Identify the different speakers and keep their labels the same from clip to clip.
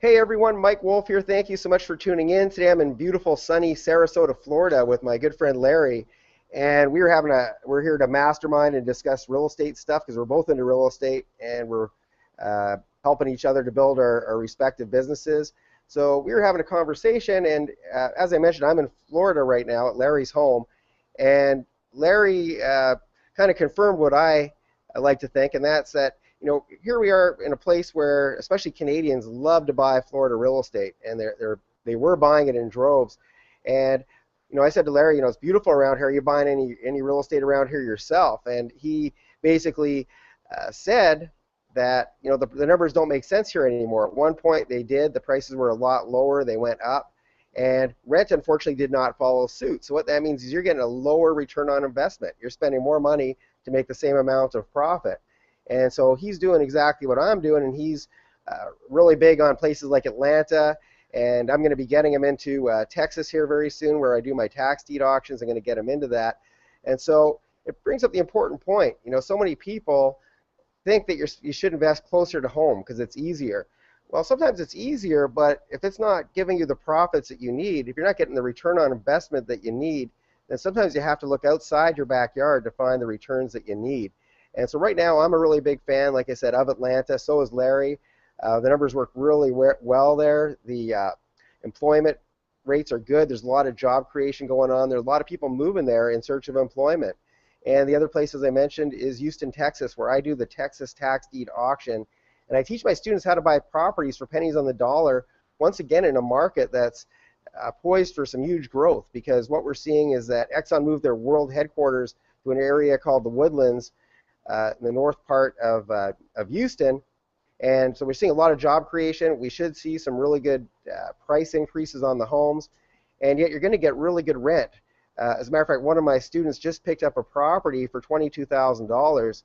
Speaker 1: Hey everyone, Mike Wolf here. Thank you so much for tuning in. Today I'm in beautiful sunny Sarasota, Florida with my good friend Larry. And we're here to mastermind and discuss real estate stuff because we're both into real estate and we're helping each other to build our respective businesses. So we were having a conversation and as I mentioned, I'm in Florida right now at Larry's home. And Larry kind of confirmed what I like to think, and that's that here we are in a place where especially Canadians love to buy Florida real estate, and they were buying it in droves. And I said to Larry, it's beautiful around here. Are you buying any real estate around here yourself? And he basically said that the numbers don't make sense here anymore. At one point they did. The prices were a lot lower. They went up, and rent unfortunately did not follow suit. So what that means is you're getting a lower return on investment. You're spending more money to make the same amount of profit. And so he's doing exactly what I'm doing, and he's really big on places like Atlanta, and I'm going to be getting him into Texas here very soon where I do my tax deed auctions. I'm going to get him into that. And so it brings up the important point. So many people think that you should invest closer to home because it's easier. Well, sometimes it's easier, but if it's not giving you the profits that you need, if you're not getting the return on investment that you need, then sometimes you have to look outside your backyard to find the returns that you need. And so right now, I'm a really big fan, like I said, of Atlanta. So is Larry. The numbers work really well there. The employment rates are good. There's a lot of job creation going on. There's a lot of people moving there in search of employment. And the other place, as I mentioned, is Houston, Texas, where I do the Texas tax deed auction. And I teach my students how to buy properties for pennies on the dollar, once again in a market that's poised for some huge growth, because what we're seeing is that Exxon moved their world headquarters to an area called the Woodlands, in the north part of Houston, and so we're seeing a lot of job creation. We should see some really good price increases on the homes, and yet you're going to get really good rent. As a matter of fact, one of my students just picked up a property for $22,000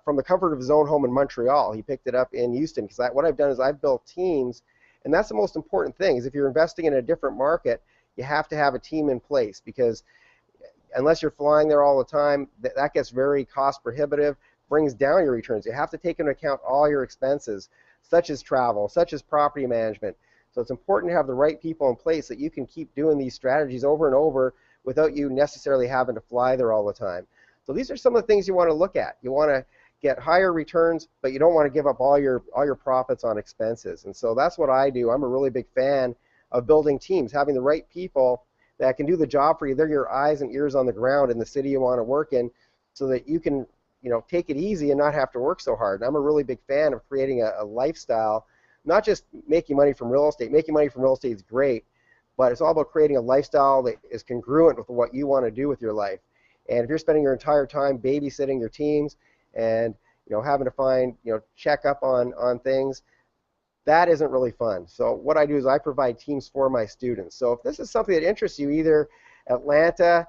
Speaker 1: from the comfort of his own home in Montreal. He picked it up in Houston because what I've done is I've built teams, and that's the most important thing. Is if you're investing in a different market, you have to have a team in place, because unless you're flying there all the time, that gets very cost prohibitive, brings down your returns. You have to take into account all your expenses, such as travel, such as property management. So it's important to have the right people in place that you can keep doing these strategies over and over without you necessarily having to fly there all the time. So these are some of the things you want to look at. You want to get higher returns, but you don't want to give up all your profits on expenses. And so that's what I do. I'm a really big fan of building teams, having the right people that can do the job for you. They're your eyes and ears on the ground in the city you want to work in, so that you can take it easy and not have to work so hard. And I'm a really big fan of creating a lifestyle, not just making money from real estate. Making money from real estate is great, but it's all about creating a lifestyle that is congruent with what you want to do with your life. And if you're spending your entire time babysitting your teams and having to find check up on things, that isn't really fun. So what I do is I provide teams for my students. So if this is something that interests you, either Atlanta,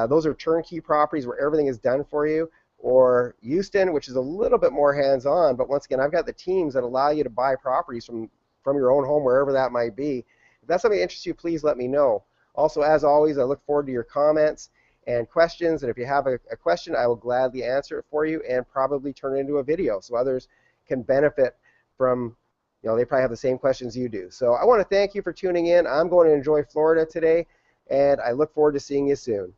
Speaker 1: those are turnkey properties where everything is done for you, or Houston, which is a little bit more hands-on, but once again, I've got the teams that allow you to buy properties from your own home, wherever that might be. If that's something that interests you, please let me know. Also, as always, I look forward to your comments and questions, and if you have a question, I will gladly answer it for you and probably turn it into a video so others can benefit from they probably have the same questions you do. So I want to thank you for tuning in. I'm going to enjoy Florida today, and I look forward to seeing you soon.